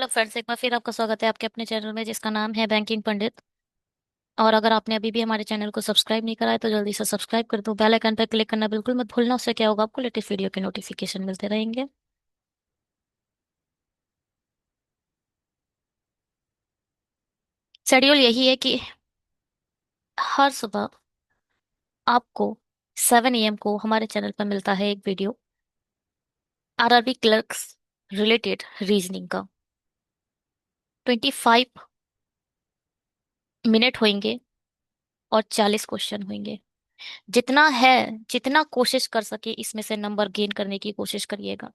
Hello friends, एक बार फिर आपका स्वागत है आपके अपने चैनल में जिसका नाम है बैंकिंग पंडित। और अगर आपने अभी भी हमारे चैनल को सब्सक्राइब नहीं करा है तो जल्दी से सब्सक्राइब कर दो। बेल आइकन पर क्लिक करना बिल्कुल मत भूलना, उससे क्या होगा, आपको लेटेस्ट वीडियो के नोटिफिकेशन मिलते रहेंगे। शेड्यूल यही है कि हर सुबह आपको 7 AM को हमारे चैनल पर मिलता है एक video, RRB clerks related reasoning का। 25 मिनट होंगे और 40 क्वेश्चन होंगे। जितना है, जितना कोशिश कर सके इसमें से नंबर गेन करने की कोशिश करिएगा।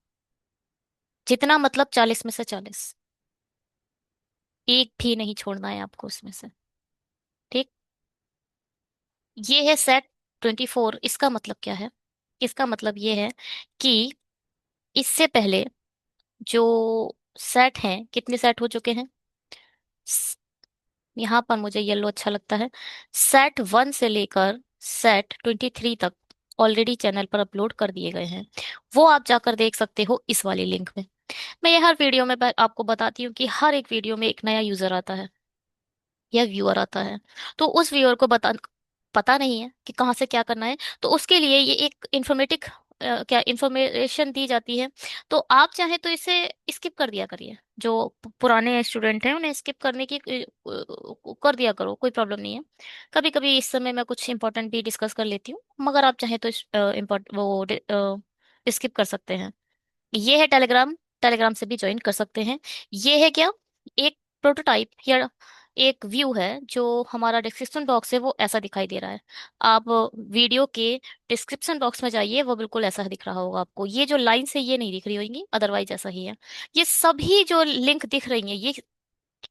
जितना मतलब 40 में से 40, एक भी नहीं छोड़ना है आपको उसमें से। ठीक। ये है सेट 24। इसका मतलब क्या है? इसका मतलब ये है कि इससे पहले जो सेट हैं, कितने सेट हो चुके हैं? स- यहाँ पर मुझे येलो अच्छा लगता है। सेट 1 से लेकर सेट 23 तक ऑलरेडी चैनल पर अपलोड कर दिए गए हैं। वो आप जाकर देख सकते हो इस वाली लिंक में। मैं ये हर वीडियो में आपको बताती हूँ कि हर एक वीडियो में एक नया यूजर आता है या व्यूअर आता है। तो उस व्यूअर को पता नहीं है कि कहाँ से क्या करना है, तो उसके लिए ये एक इंफॉर्मेटिव क्या इंफॉर्मेशन दी जाती है। तो आप चाहे तो इसे स्किप कर दिया करिए। जो पुराने स्टूडेंट हैं उन्हें स्किप करने की कर दिया करो, कोई प्रॉब्लम नहीं है। कभी कभी इस समय मैं कुछ इंपॉर्टेंट भी डिस्कस कर लेती हूँ, मगर आप चाहे तो इम्पोर्ट वो स्किप कर सकते हैं। ये है टेलीग्राम। टेलीग्राम से भी ज्वाइन कर सकते हैं। ये है क्या, एक प्रोटोटाइप या एक व्यू है। जो हमारा डिस्क्रिप्शन बॉक्स है वो ऐसा दिखाई दे रहा है। आप वीडियो के डिस्क्रिप्शन बॉक्स में जाइए, वो बिल्कुल ऐसा दिख रहा होगा आपको। ये जो लाइन से ये नहीं दिख रही होगी, अदरवाइज ऐसा ही है। ये सभी जो लिंक दिख रही है, ये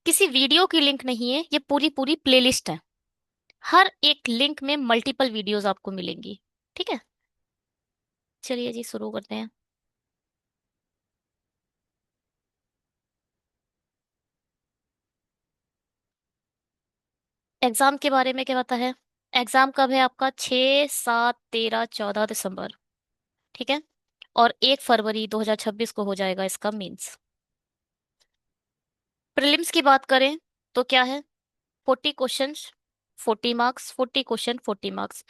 किसी वीडियो की लिंक नहीं है, ये पूरी पूरी प्लेलिस्ट है। हर एक लिंक में मल्टीपल वीडियोस आपको मिलेंगी। ठीक है, चलिए जी शुरू करते हैं। एग्जाम के बारे में क्या पता है? एग्जाम कब है आपका? 6, 7, 13, 14 दिसंबर। ठीक है। और 1 फरवरी 2026 को हो जाएगा इसका मेंस। प्रीलिम्स की बात करें तो क्या है? 40 questions, 40 marks, 40 question 40 marks.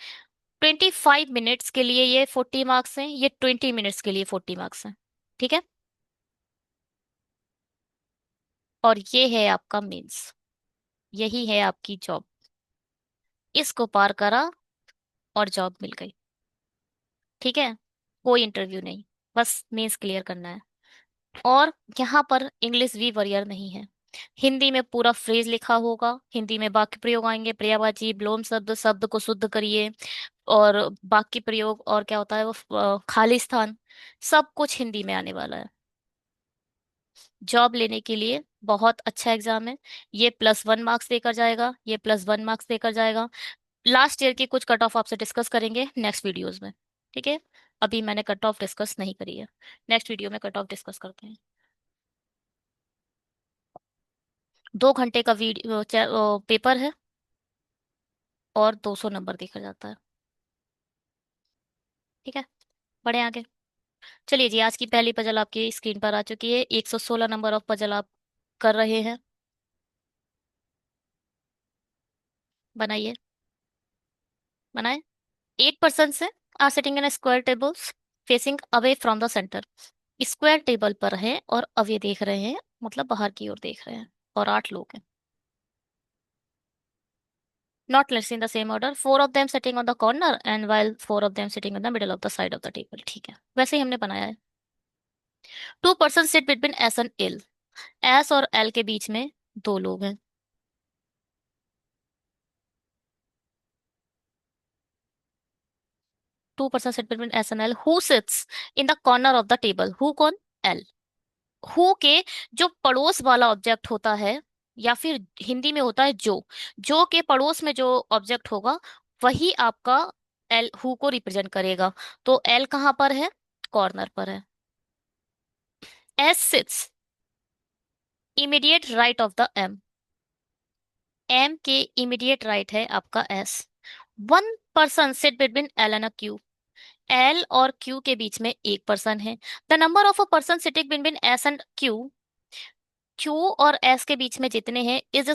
25 minutes के लिए ये 40 मार्क्स हैं, ये 20 मिनट्स के लिए 40 मार्क्स हैं। ठीक है। और ये है आपका मेंस। यही है आपकी जॉब। इसको पार करा और जॉब मिल गई। ठीक है। कोई इंटरव्यू नहीं, बस मेंस क्लियर करना है। और यहाँ पर इंग्लिश भी वरियर नहीं है। हिंदी में पूरा फ्रेज लिखा होगा, हिंदी में वाक्य प्रयोग आएंगे, पर्यायवाची विलोम शब्द, शब्द को शुद्ध करिए। और बाकी प्रयोग और क्या होता है वो खाली स्थान, सब कुछ हिंदी में आने वाला है। जॉब लेने के लिए बहुत अच्छा एग्जाम है। ये +1 मार्क्स देकर जाएगा, ये +1 मार्क्स देकर जाएगा। लास्ट ईयर की कुछ कट ऑफ आपसे डिस्कस करेंगे नेक्स्ट वीडियोस में। ठीक है। अभी मैंने कट ऑफ डिस्कस नहीं करी है, नेक्स्ट वीडियो में कट ऑफ डिस्कस करते हैं। 2 घंटे का वीडियो पेपर है और 200 नंबर देखा जाता है। ठीक है, बढ़े आगे। चलिए जी, आज की पहली पजल आपकी स्क्रीन पर आ चुकी है। 116 नंबर ऑफ पजल आप कर रहे हैं। बनाइए, बनाए। 8 पर्सन से are sitting in square tables facing away from the centre. Square table पर है और अवे देख रहे हैं, मतलब बाहर की ओर देख रहे हैं। और 8 लोग हैं। Not let's in the same order. 4 of them sitting on the corner and while 4 of them sitting in the middle of the side of the table. ठीक है, वैसे ही हमने बनाया है। 2 person sit between S and L। S और L के बीच में 2 लोग हैं। 2 person sit between S and L। Who sits in the corner of the table? Who कौन? L। Who के जो पड़ोस वाला ऑब्जेक्ट होता है, या फिर हिंदी में होता है जो के पड़ोस में जो ऑब्जेक्ट होगा, वही आपका एल हु को रिप्रेजेंट करेगा। तो एल कहाँ पर है? कॉर्नर पर है। S sits immediate right of the M. M के इमीडिएट राइट है आपका S. 1 person sit between L and Q. L और क्यू के बीच में 1 person है। The number of a person sitting between S and Q Q और S के बीच में जितने हैं is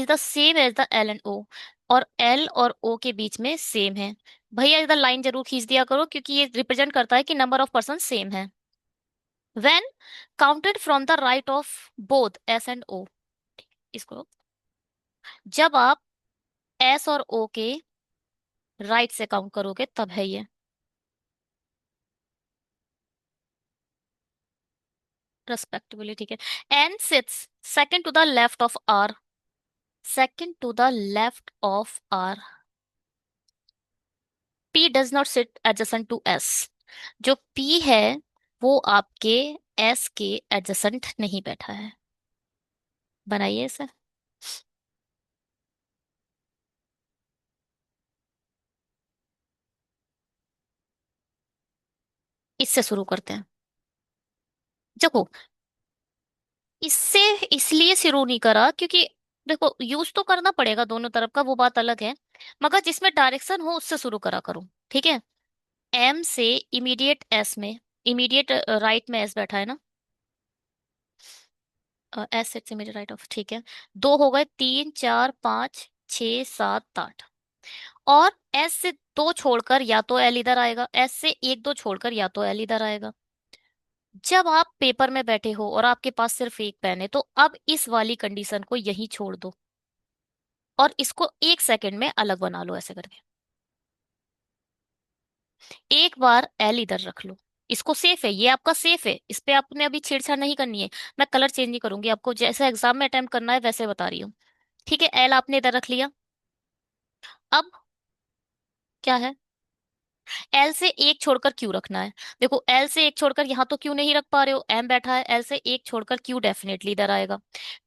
the same as the L and O, और एल और ओ के बीच में सेम है। भैया इधर लाइन जरूर खींच दिया करो, क्योंकि ये रिप्रेजेंट करता है कि नंबर ऑफ पर्सन सेम है। When counted from the right of both S and O, इसको जब आप एस और ओ के राइट से काउंट करोगे तब है ये। रेस्पेक्टिवली, ठीक है। N sits second to the left of R, second to the left of R. P does not sit adjacent to S. जो पी है वो आपके एस के एडजेसेंट नहीं बैठा है। बनाइए इसे। इससे शुरू करते हैं। देखो, इससे इसलिए शुरू नहीं करा क्योंकि देखो यूज तो करना पड़ेगा दोनों तरफ का, वो बात अलग है। मगर जिसमें डायरेक्शन हो उससे शुरू करा करो, ठीक है। एम से इमीडिएट एस में, इमीडिएट राइट में एस बैठा है ना। एस से इमीडिएट राइट ऑफ, ठीक है। दो हो गए, तीन, चार, पाँच, छ, सात, आठ। और एस से दो छोड़कर या तो एल इधर आएगा, एस से एक दो छोड़कर या तो एल इधर आएगा। जब आप पेपर में बैठे हो और आपके पास सिर्फ एक पेन है, तो अब इस वाली कंडीशन को यहीं छोड़ दो और इसको एक सेकंड में अलग बना लो ऐसे करके। एक बार एल इधर रख लो। इसको सेफ है, ये आपका सेफ है, इस पे आपने अभी छेड़छाड़ नहीं करनी है। मैं कलर चेंज नहीं करूंगी, आपको जैसे एग्जाम में अटेम्प्ट करना है वैसे बता रही हूँ। ठीक है, एल आपने इधर रख लिया। अब क्या है, एल से एक छोड़कर क्यू रखना है। देखो एल से एक छोड़कर यहाँ तो क्यू नहीं रख पा रहे हो, एम बैठा है, एल से एक छोड़कर क्यू डेफिनेटली इधर आएगा।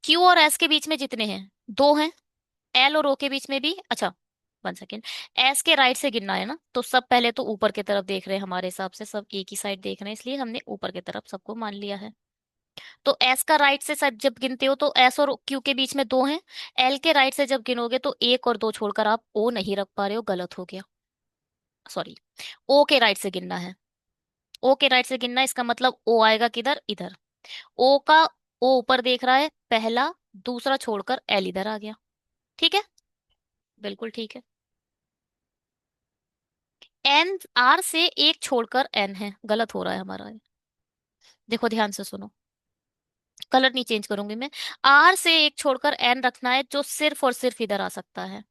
क्यू और एस के बीच में जितने हैं दो हैं, एल और ओ के बीच में भी, अच्छा 1 सेकेंड, एस के राइट से गिनना है ना, तो सब पहले तो ऊपर की तरफ देख रहे हैं, हमारे हिसाब से सब एक ही साइड देख रहे हैं, इसलिए हमने ऊपर की तरफ सबको मान लिया है। तो एस का राइट से सब जब गिनते हो तो एस और क्यू के बीच में दो हैं। एल के राइट से जब गिनोगे तो एक और दो छोड़कर आप ओ नहीं रख पा रहे हो, गलत हो गया, सॉरी। ओ के राइट से गिनना है, ओ के राइट से गिनना है, इसका मतलब ओ आएगा किधर, इधर। ओ का, ओ ऊपर देख रहा है, पहला दूसरा छोड़कर एल इधर आ गया। ठीक है, बिल्कुल ठीक है। एन, आर से एक छोड़कर एन है, गलत हो रहा है हमारा ये। देखो ध्यान से सुनो, कलर नहीं चेंज करूंगी मैं। आर से एक छोड़कर एन रखना है जो सिर्फ और सिर्फ इधर आ सकता है।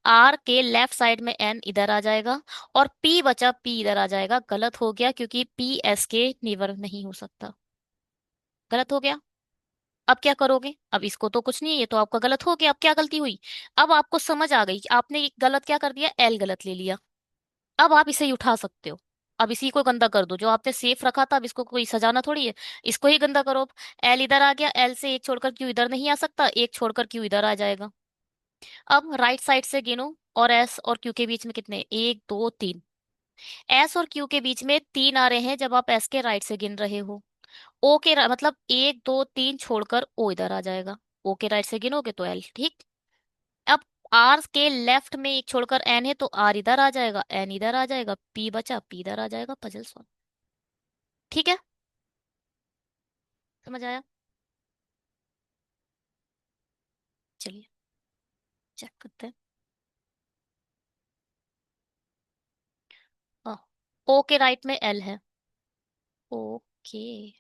आर के लेफ्ट साइड में एन इधर आ जाएगा और पी बचा, पी इधर आ जाएगा। गलत हो गया क्योंकि पी एस के नेबर नहीं हो सकता, गलत हो गया। अब क्या करोगे, अब इसको तो कुछ नहीं है, ये तो आपका गलत हो गया। अब क्या गलती हुई, अब आपको समझ आ गई कि आपने गलत क्या कर दिया, एल गलत ले लिया। अब आप इसे ही उठा सकते हो। अब इसी को गंदा कर दो, जो आपने सेफ रखा था, अब इसको कोई सजाना थोड़ी है, इसको ही गंदा करो। एल इधर आ गया, एल से एक छोड़कर क्यू इधर नहीं आ सकता, एक छोड़कर क्यू इधर आ जाएगा। अब राइट साइड से गिनो, और एस और क्यू के बीच में कितने, एक, दो, तीन। एस और क्यू के बीच में तीन आ रहे हैं जब आप एस के राइट से गिन रहे हो। ओ के मतलब एक, दो, तीन छोड़कर ओ इधर आ जाएगा। ओ के राइट से गिनोगे तो एल, ठीक। अब आर के लेफ्ट में एक छोड़कर एन है, तो आर इधर आ जाएगा, एन इधर आ जाएगा, पी बचा, पी इधर आ जाएगा, पजल सॉल्व। ठीक है, समझ आया। चलिए चेक करते हैं। ओ के राइट में एल है। ओके,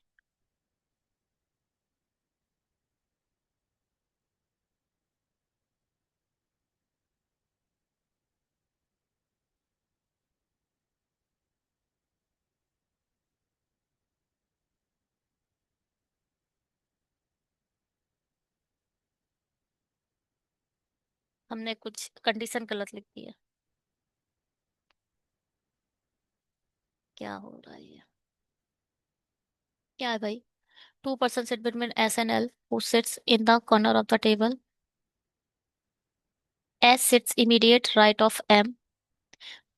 हमने कुछ कंडीशन गलत लिख दी है। क्या हो रहा है ये, क्या है भाई। 2% sit between S and L, who sits in the corner of the table. S sits immediate right of M.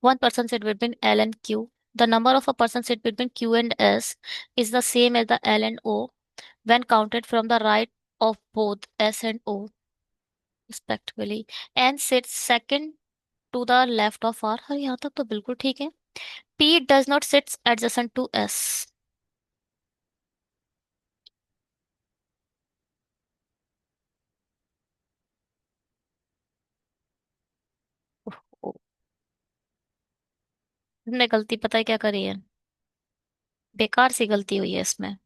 1 person sit between L and Q. The number of a person sit between Q and S is the same as the L and O when counted from the right of both S and O respectively. N sits second to the left of R. हाँ यहाँ तक तो बिल्कुल ठीक है। P does not sit adjacent to S. तुमने गलती पता है क्या करी है? बेकार सी गलती हुई है इसमें।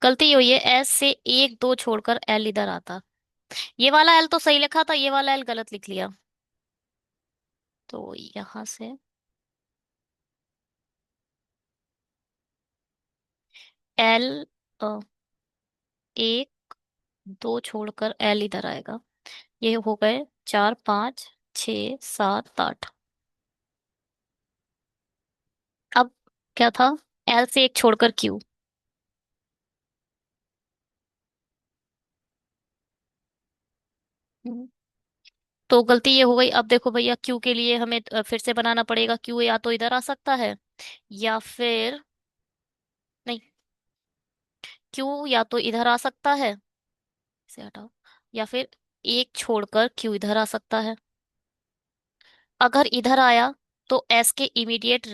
गलती ये हुई है, एस से एक दो छोड़कर एल इधर आता। ये वाला एल तो सही लिखा था, ये वाला एल गलत लिख लिया। तो यहां से एल, एक दो छोड़कर एल इधर आएगा। ये हो गए चार पाँच छ सात आठ। अब क्या था? एल से एक छोड़कर क्यू। तो गलती ये हो गई। अब देखो भैया, क्यू के लिए हमें फिर से बनाना पड़ेगा। क्यू या तो इधर आ सकता है, या फिर नहीं, क्यू या तो इधर आ सकता है, इसे हटाओ, या फिर एक छोड़कर क्यू इधर आ सकता है। अगर इधर आया तो एस के इमीडिएट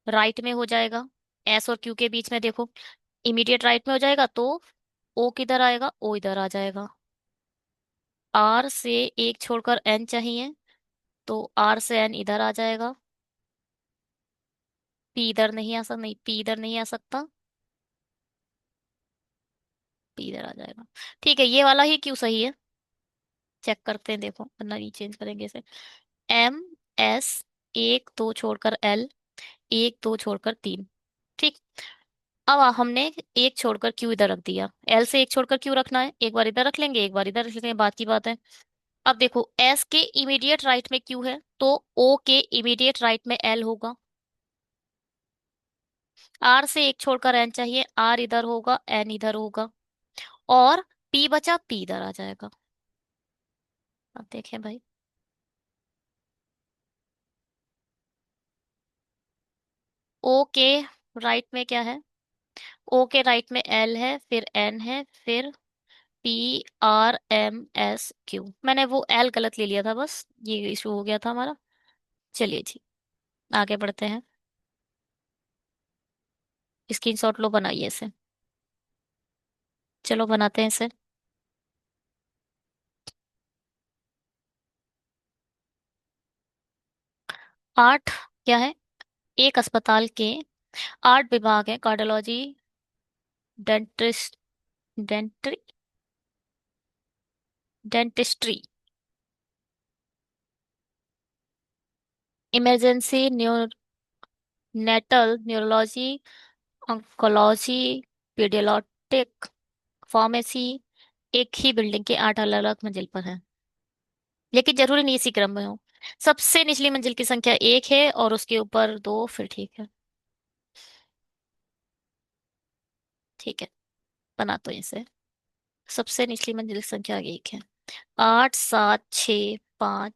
राइट में हो जाएगा। एस और क्यू के बीच में देखो, इमीडिएट राइट में हो जाएगा तो ओ किधर आएगा? ओ इधर आ जाएगा। आर से एक छोड़कर एन चाहिए, तो आर से एन इधर आ जाएगा। पी इधर नहीं आ सकता, नहीं पी इधर नहीं आ सकता, पी इधर आ जाएगा। ठीक है, ये वाला ही क्यों सही है, चेक करते हैं, देखो वरना नहीं चेंज करेंगे इसे। एम एस, एक दो छोड़कर एल, एक दो छोड़कर तीन। ठीक। अब हमने एक छोड़कर क्यू इधर रख दिया। एल से एक छोड़कर क्यू रखना है, एक बार इधर रख लेंगे, एक बार इधर रख लेंगे, बात की बात है। अब देखो, एस के इमीडिएट राइट में क्यू है, तो ओ के इमीडिएट राइट में एल होगा। आर से एक छोड़कर एन चाहिए, आर इधर होगा, एन इधर होगा, और पी बचा, पी इधर आ जाएगा। अब देखें भाई, ओ के राइट में क्या है? ओ के राइट में एल है, फिर एन है, फिर P R M S Q. मैंने वो एल गलत ले लिया था, बस ये इशू हो गया था हमारा। चलिए जी, आगे बढ़ते हैं। स्क्रीनशॉट लो, बनाइए इसे। चलो बनाते हैं इसे। 8 क्या है? एक अस्पताल के 8 विभाग हैं। Cardiology, dentist, dentry, dentistry, emergency, natal, neurology, oncology, paediatric, pharmacy, एक ही बिल्डिंग के 8 अलग अलग मंजिल पर है, लेकिन जरूरी नहीं इसी क्रम में हो। सबसे निचली मंजिल की संख्या एक है और उसके ऊपर दो, फिर ठीक है। ठीक है, बना तो इसे। सबसे निचली मंजिल की संख्या एक है। 8 7 6 5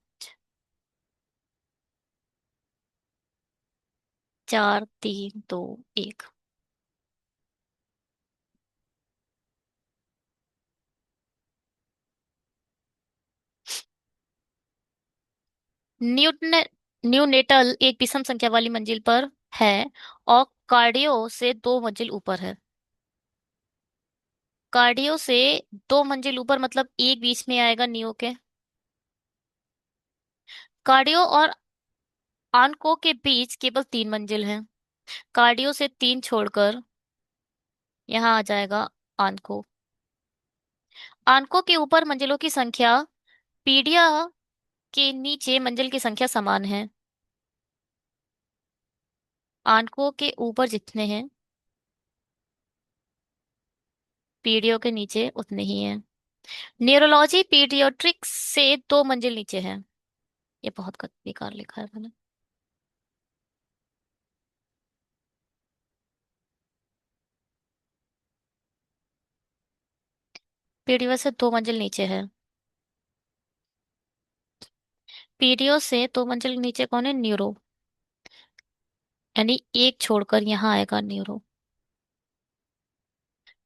4 3 2 1। न्यूटन, न्यूनेटल एक विषम संख्या वाली मंजिल पर है, और कार्डियो से 2 मंजिल ऊपर है। कार्डियो से 2 मंजिल ऊपर मतलब एक बीच में आएगा नियो के। कार्डियो और आनको के बीच केवल 3 मंजिल है। कार्डियो से 3 छोड़कर यहाँ आ जाएगा आनको। आनको के ऊपर मंजिलों की संख्या पीडिया के नीचे मंजिल की संख्या समान है। आनको के ऊपर जितने हैं, पीडियो के नीचे उतने ही हैं। न्यूरोलॉजी पीडियाट्रिक्स से 2 मंजिल नीचे है। ये बहुत बेकार लिखा है मैंने। पीडियो से 2 मंजिल नीचे है। पीडियो से 2 मंजिल नीचे कौन है? न्यूरो, यानी एक छोड़कर यहाँ आएगा न्यूरो।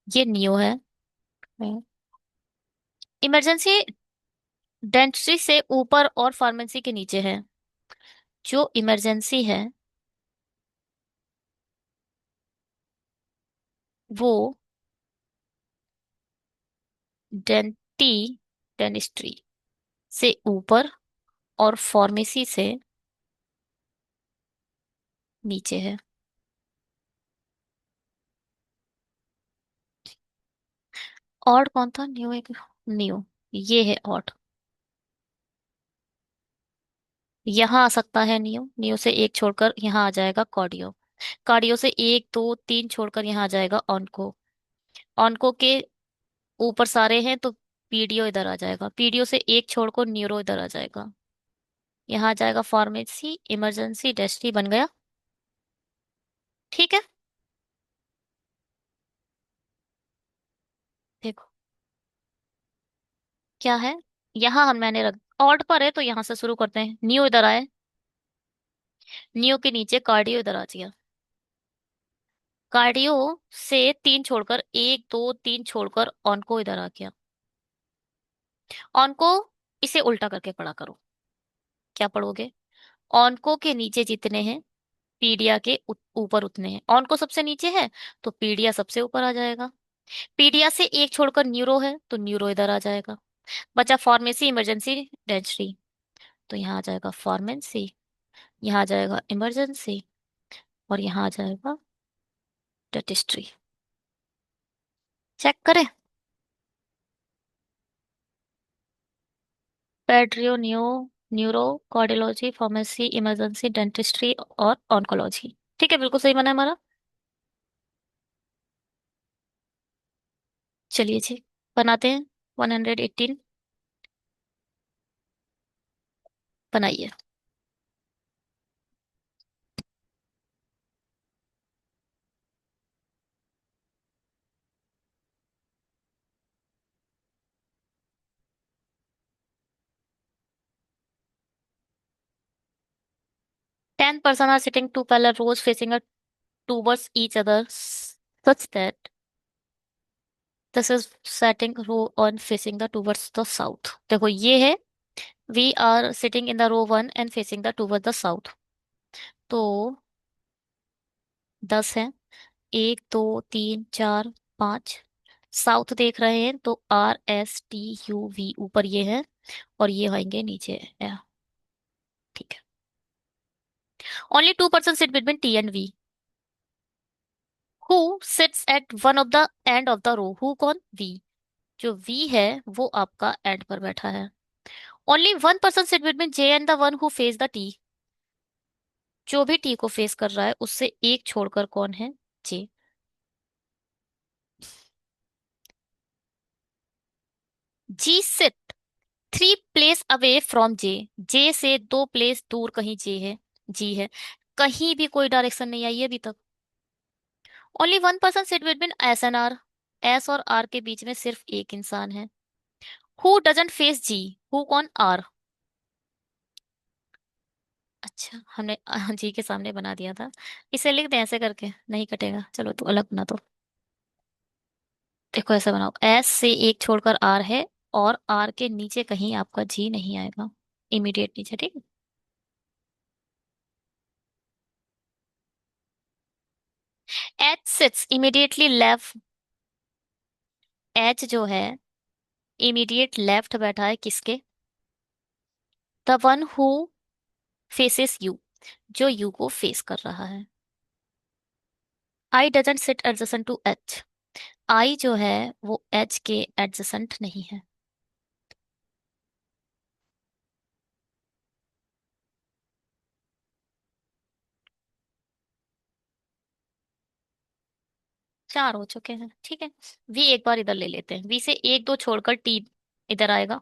ये नियो है। इमरजेंसी डेंटिस्ट्री से ऊपर और फार्मेसी के नीचे है। जो इमरजेंसी है वो डेंटी, डेंटिस्ट्री से ऊपर और फार्मेसी से नीचे है। ऑड कौन था? न्यू एक, न्यू, ये है ऑड। यहाँ आ सकता है न्यू, न्यू से एक छोड़कर यहाँ आ जाएगा कार्डियो। कार्डियो से एक दो तीन छोड़कर यहाँ आ जाएगा ऑन्को। ऑन्को के ऊपर सारे हैं तो पीडीओ इधर आ जाएगा। पीडीओ से एक छोड़कर न्यूरो इधर आ जाएगा। यहाँ आ जाएगा फार्मेसी, इमरजेंसी, डेस्टी बन गया। ठीक है। देखो क्या है। यहाँ हम मैंने रख, ऑड पर है तो यहाँ से शुरू करते हैं। न्यू इधर आए, न्यू के नीचे कार्डियो इधर आ गया। कार्डियो से तीन छोड़कर, एक दो तीन छोड़कर ऑनको इधर आ गया। ऑनको, इसे उल्टा करके पढ़ा करो। क्या पढ़ोगे? ऑनको के नीचे जितने हैं, पीडिया के ऊपर उतने हैं। ऑनको सबसे नीचे है तो पीडिया सबसे ऊपर आ जाएगा। पीडिया से एक छोड़कर न्यूरो है तो न्यूरो इधर आ जाएगा। बचा फार्मेसी, इमरजेंसी, डेंटरी। तो यहाँ आ जाएगा फार्मेसी, यहाँ आ जाएगा इमरजेंसी, और यहाँ आ जाएगा डेंटिस्ट्री। चेक करें। पेड्रियो, neuro, cardiology, pharmacy, emergency, dentistry और ऑन्कोलॉजी। ठीक है, बिल्कुल सही बना है हमारा। चलिए जी, बनाते हैं। 118 बनाइए। 10 person are sitting two parallel rows facing a towards each other such that this is setting row on facing the towards the south। देखो ये है, we are sitting in the row 1 and facing the towards the south। तो 10 है, एक दो तीन चार पाँच। साउथ देख रहे हैं तो RSTUV ऊपर ये है, और ये आएंगे नीचे। ठीक है। Only 2 person sit between T and V। Who sits at one of the end of the row. Who कौन? वी। जो वी है वो आपका एंड पर बैठा है। Only 1 person sit between J and the one who face the T. जो भी टी को फेस कर रहा है उससे एक छोड़कर कौन है? J. G sit 3 place away from J. J से 2 प्लेस दूर कहीं जे है, जी है। कहीं भी कोई डायरेक्शन नहीं आई है अभी तक। Only 1 person sit between S and R. S और आर के बीच में सिर्फ एक इंसान है। Who doesn't face G. Who कौन? आर। अच्छा, हमने जी के सामने बना दिया था। इसे लिख दें ऐसे करके? नहीं कटेगा, चलो तो अलग बना दो। देखो ऐसे बनाओ, एस से एक छोड़कर आर है, और आर के नीचे कहीं आपका जी नहीं आएगा, इमीडिएट नीचे। ठीक है। H sits immediately left. H जो है इमीडिएट लेफ्ट बैठा है किसके? The one who faces you. जो यू को फेस कर रहा है। I doesn't sit adjacent to H. I जो है वो एच के एडजेसेंट नहीं है। चार हो चुके हैं, ठीक है। वी एक बार इधर ले लेते हैं। वी से एक दो छोड़कर टी इधर आएगा,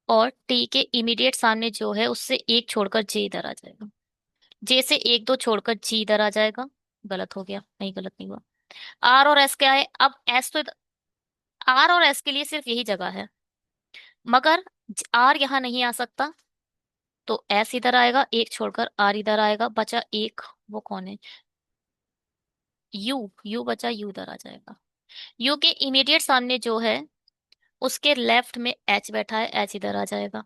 और टी के इमीडिएट सामने जो है उससे एक छोड़कर जे इधर आ जाएगा। जे से एक दो छोड़कर जी इधर आ जाएगा। गलत हो गया? नहीं, गलत नहीं हुआ। आर और एस क्या है? अब एस तो आर और एस के लिए सिर्फ यही जगह है, मगर आर यहाँ नहीं आ सकता, तो एस इधर आएगा, एक छोड़कर आर इधर आएगा, बचा एक। वो कौन है? यू। यू बचा, यू इधर आ जाएगा। यू के इमीडिएट सामने जो है उसके लेफ्ट में एच बैठा है, एच इधर आ जाएगा।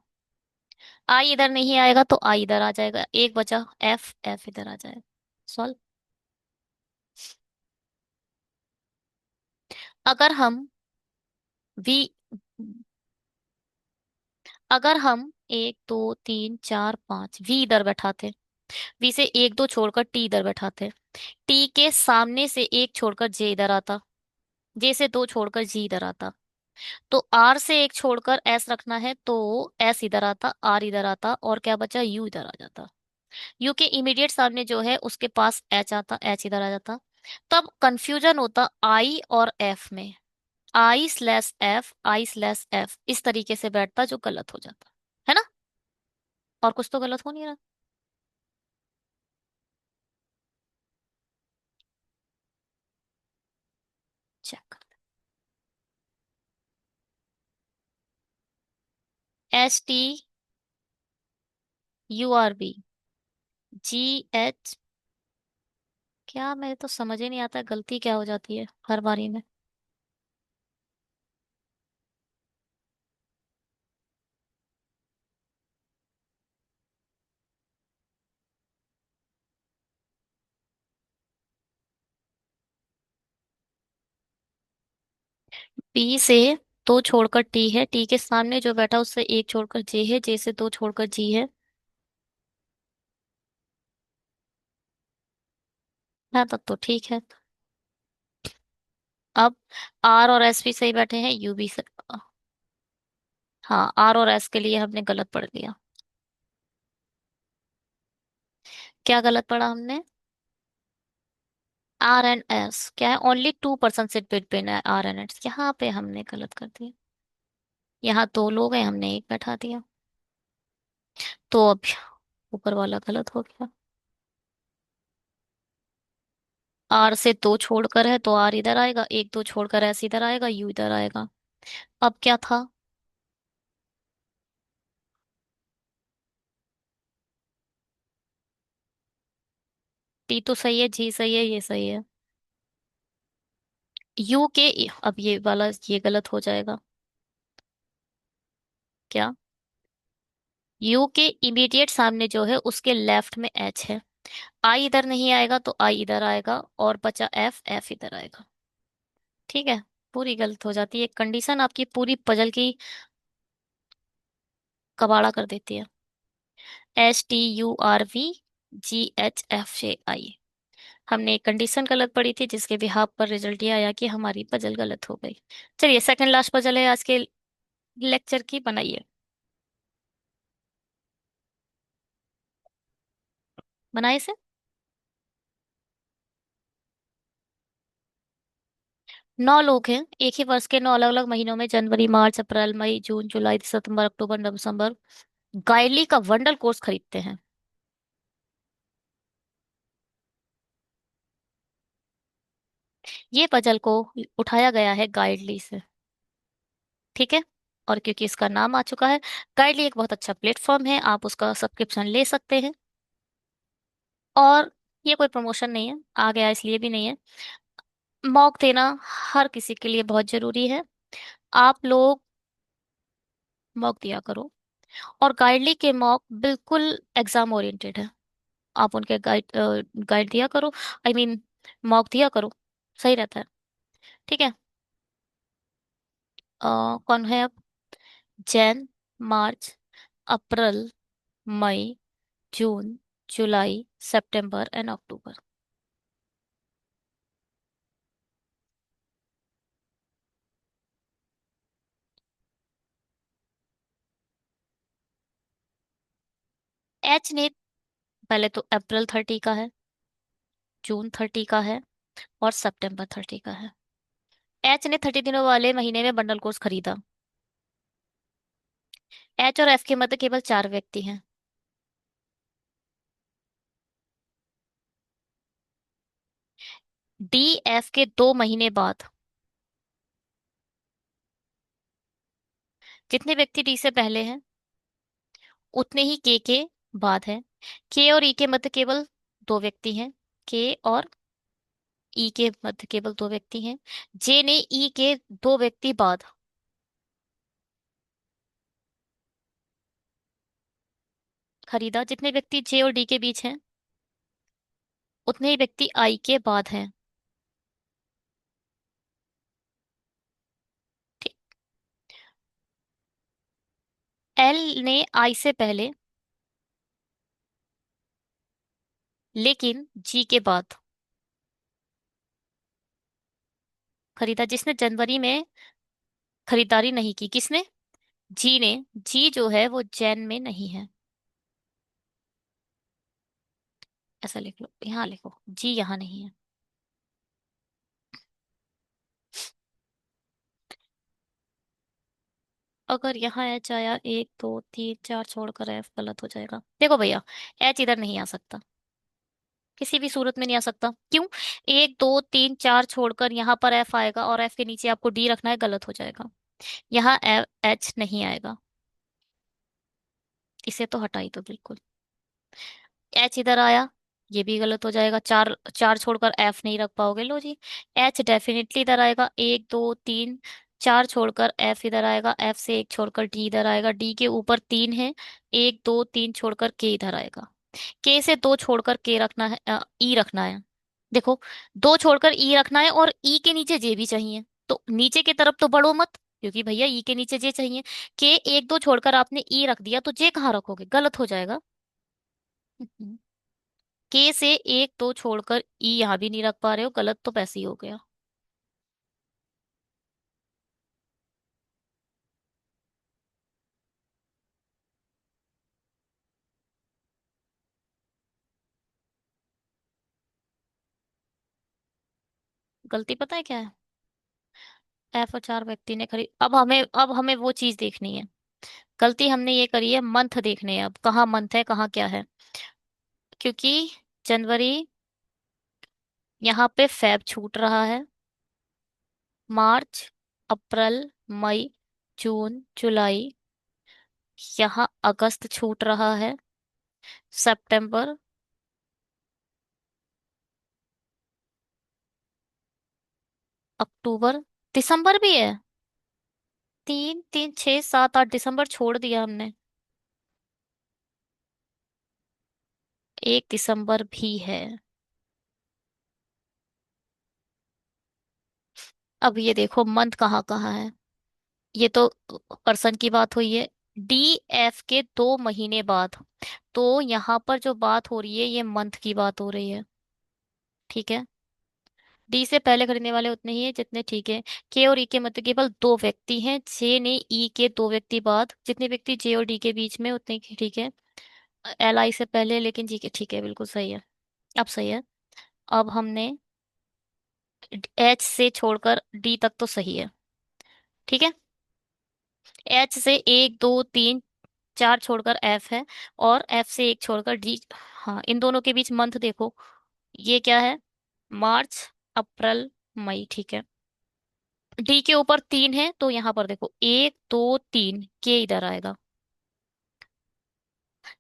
आई इधर नहीं आएगा तो आई इधर आ जाएगा, एक बचा एफ, एफ इधर आ जाएगा। सॉल्व। अगर हम वी अगर हम एक दो तीन चार पांच, वी इधर बैठाते। वी से एक दो छोड़कर टी इधर बैठाते। टी के सामने से एक छोड़कर जे इधर आता। जे से दो छोड़कर जी इधर आता। तो आर से एक छोड़कर एस रखना है, तो एस इधर आता, आर इधर आता, और क्या बचा, यू इधर आ जाता। यू के इमीडिएट सामने जो है उसके पास एच आता, एच इधर आ जाता। तब कंफ्यूजन होता आई और एफ में। आई स्लैश एफ इस तरीके से बैठता, जो गलत हो जाता है ना। और कुछ तो गलत हो नहीं रहा। चेक। STURB GH। क्या, मेरे तो समझ ही नहीं आता गलती क्या हो जाती है हर बारी में। पी से दो छोड़कर टी है, टी के सामने जो बैठा उससे एक छोड़कर जे है, जे से दो छोड़कर जी है। हाँ, तब तो ठीक है। अब आर और एस भी सही बैठे हैं, यू भी से। हाँ, आर और एस के लिए हमने गलत पढ़ लिया। क्या गलत पढ़ा हमने? आर एंड एस क्या है, only 2% sit between R and S, यहाँ पे हमने गलत कर दिया। यहाँ दो लोग हैं, हमने एक बैठा दिया। तो अब ऊपर वाला गलत हो गया। आर से दो छोड़कर है तो आर इधर आएगा, एक दो छोड़कर एस इधर आएगा, यू इधर आएगा। अब क्या था? टी तो सही है, जी सही है, ये सही है। यू के, अब ये वाला ये गलत हो जाएगा। क्या? यू के इमीडिएट सामने जो है उसके लेफ्ट में एच है। आई इधर नहीं आएगा तो आई इधर आएगा, और बचा एफ, एफ इधर आएगा। ठीक है। पूरी गलत हो जाती है, कंडीशन आपकी पूरी पजल की कबाड़ा कर देती है। STURVGHFJI। हमने एक कंडीशन गलत पढ़ी थी, जिसके बिहाफ पर रिजल्ट ये आया कि हमारी पजल गलत हो गई। चलिए, सेकंड लास्ट पजल है आज के लेक्चर की, बनाइए। बनाइए से। 9 लोग हैं, एक ही वर्ष के 9 अलग अलग महीनों में, जनवरी, मार्च, अप्रैल, मई, जून, जुलाई, सितंबर, अक्टूबर, नवंबर, गाइडली का वंडल कोर्स खरीदते हैं। ये पजल को उठाया गया है गाइडली से। ठीक है। और क्योंकि इसका नाम आ चुका है, गाइडली एक बहुत अच्छा प्लेटफॉर्म है, आप उसका सब्सक्रिप्शन ले सकते हैं। और ये कोई प्रमोशन नहीं है, आ गया इसलिए भी नहीं है। मॉक देना हर किसी के लिए बहुत जरूरी है। आप लोग मॉक दिया करो। और गाइडली के मॉक बिल्कुल एग्जाम ओरिएंटेड है। आप उनके गाइड दिया करो, आई मीन मॉक दिया करो, सही रहता है। ठीक है। कौन है अब? जैन, मार्च, अप्रैल, मई, जून, जुलाई, सितंबर एंड अक्टूबर। एच ने पहले तो अप्रैल 30 का है, जून 30 का है, और सितंबर 30 का है। एच ने 30 दिनों वाले महीने में बंडल कोर्स खरीदा। एच और एफ के मध्य केवल 4 व्यक्ति हैं। डी एफ के 2 महीने बाद, जितने व्यक्ति डी से पहले हैं उतने ही के बाद हैं। के और ई के मध्य केवल 2 व्यक्ति हैं। के और ई के मध्य केवल 2 व्यक्ति हैं। जे ने ई के 2 व्यक्ति बाद खरीदा। जितने व्यक्ति जे और डी के बीच हैं उतने ही व्यक्ति आई के बाद हैं। ठीक। एल ने आई से पहले, लेकिन जी के बाद खरीदा। जिसने जनवरी में खरीदारी नहीं की, किसने? जी ने। जी जो है वो जैन में नहीं है। ऐसा लिख लो, यहाँ लिखो, जी यहाँ नहीं है। अगर यहाँ एच आया, एक दो तीन चार छोड़कर एफ, गलत हो जाएगा। देखो भैया, एच इधर नहीं आ सकता, किसी भी सूरत में नहीं आ सकता। क्यों? एक दो तीन चार छोड़कर यहाँ पर एफ आएगा, और एफ के नीचे आपको डी रखना है, गलत हो जाएगा। यहाँ एच नहीं आएगा। इसे तो हटाई दो बिल्कुल। एच इधर आया, ये भी गलत हो जाएगा। चार चार छोड़कर एफ नहीं रख पाओगे, लो जी। एच डेफिनेटली इधर आएगा, एक दो तीन चार छोड़कर एफ इधर आएगा, एफ से एक छोड़कर डी इधर आएगा, डी के ऊपर तीन है, एक दो तीन छोड़कर के इधर आएगा। के से दो छोड़कर के रखना है, ई रखना है। देखो, दो छोड़कर ई रखना है, और ई के नीचे जे भी चाहिए। तो नीचे की तरफ तो बढ़ो मत, क्योंकि भैया ई के नीचे जे चाहिए। के एक दो छोड़कर आपने ई रख दिया, तो जे कहाँ रखोगे? गलत हो जाएगा। के से एक दो छोड़कर ई यहां भी नहीं रख पा रहे हो, गलत तो वैसे ही हो गया। गलती पता है क्या है? एफ और चार व्यक्ति ने खरीद। अब हमें वो चीज देखनी है। गलती हमने ये करी है, मंथ देखने हैं अब, कहाँ मंथ है कहाँ क्या है। क्योंकि जनवरी, यहाँ पे फेब छूट रहा है, मार्च, अप्रैल, मई, जून, जुलाई, यहाँ अगस्त छूट रहा है, सितंबर, अक्टूबर, दिसंबर भी है। तीन तीन छह सात आठ, दिसंबर छोड़ दिया हमने। एक दिसंबर भी है। अब ये देखो मंथ कहाँ कहाँ है। ये तो पर्सन की बात हुई है। डी एफ के 2 महीने बाद, तो यहाँ पर जो बात हो रही है ये मंथ की बात हो रही है। ठीक है। डी से पहले खरीदने वाले उतने ही हैं जितने, ठीक है। के और ई के मध्य केवल 2 व्यक्ति हैं, जे ने ई के 2 व्यक्ति बाद, जितने व्यक्ति जे और डी के बीच में उतने ठीक है। एल आई से पहले लेकिन जी के, ठीक है, बिल्कुल सही है। अब सही है। अब हमने एच से छोड़कर डी तक तो सही है। ठीक है। एच से एक दो तीन चार छोड़कर एफ है, और एफ से एक छोड़कर डी। हाँ, इन दोनों के बीच मंथ देखो, ये क्या है? मार्च, अप्रैल, मई, ठीक है। डी के ऊपर तीन है, तो यहाँ पर देखो एक दो तीन, के इधर आएगा।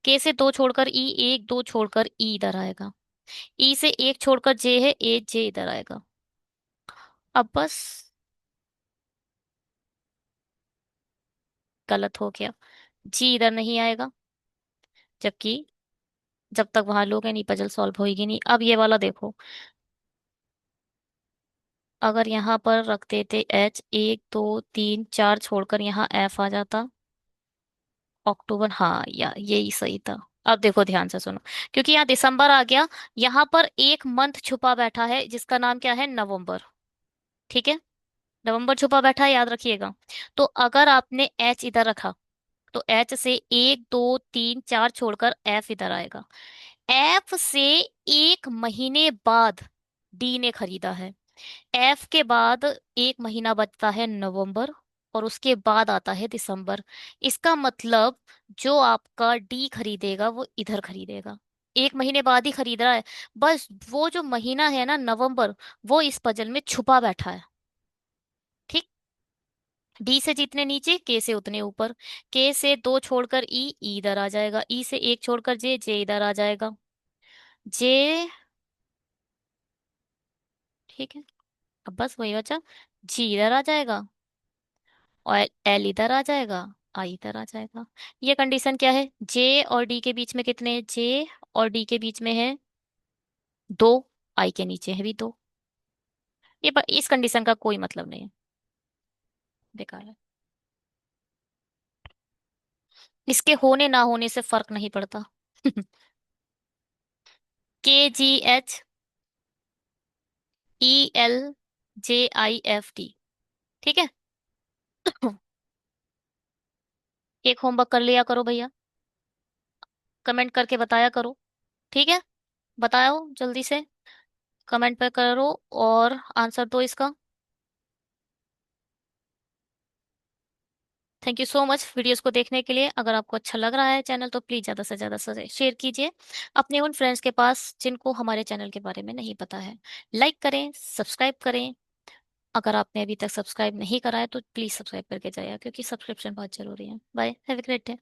के से दो छोड़कर ई, एक दो छोड़कर ई इधर आएगा। ई से एक छोड़कर जे है, ए जे इधर आएगा। अब बस, गलत हो गया, जी इधर नहीं आएगा। जबकि जब तक वहां लोग हैं नहीं, पजल सॉल्व होगी नहीं। अब ये वाला देखो, अगर यहाँ पर रख देते एच, एक दो तीन चार छोड़कर यहाँ एफ आ जाता, अक्टूबर, हाँ या यही सही था। अब देखो ध्यान से सुनो, क्योंकि यहाँ दिसंबर आ गया, यहाँ पर एक मंथ छुपा बैठा है जिसका नाम क्या है? नवंबर। ठीक है। नवंबर छुपा बैठा है, याद रखिएगा। तो अगर आपने एच इधर रखा, तो एच से एक दो तीन चार छोड़कर एफ इधर आएगा। एफ से 1 महीने बाद डी ने खरीदा है। एफ के बाद 1 महीना बचता है नवंबर, और उसके बाद आता है दिसंबर। इसका मतलब जो आपका डी खरीदेगा वो इधर खरीदेगा, 1 महीने बाद ही खरीद रहा है। बस वो जो महीना है ना, नवंबर, वो इस पजल में छुपा बैठा है। ठीक। डी से जितने नीचे, के से उतने ऊपर। के से दो छोड़कर ई, ई इधर आ जाएगा। ई से एक छोड़कर जे, जे इधर आ जाएगा। जे, ठीक है। अब बस वही बचा, जी इधर आ जाएगा, और एल इधर आ जाएगा, आई इधर आ जाएगा। ये कंडीशन क्या है? जे और डी के बीच में कितने? जे और डी के बीच में है 2, आई के नीचे है भी 2। इस कंडीशन का कोई मतलब नहीं है, बेकार है। इसके होने ना होने से फर्क नहीं पड़ता। KGHELJIFT। ठीक है। एक होमवर्क कर लिया करो भैया। कमेंट करके बताया करो। ठीक है। बताओ जल्दी से। कमेंट पे करो और आंसर दो इसका। Thank you so much videos को देखने के लिए। अगर आपको अच्छा लग रहा है चैनल तो प्लीज ज्यादा से ज्यादा शेयर कीजिए अपने उन फ्रेंड्स के पास जिनको हमारे चैनल के बारे में नहीं पता है। लाइक करें, सब्सक्राइब करें। अगर आपने अभी तक सब्सक्राइब नहीं करा है तो प्लीज सब्सक्राइब करके जाइए क्योंकि सब्सक्रिप्शन बहुत जरूरी है। Bye, have a great day.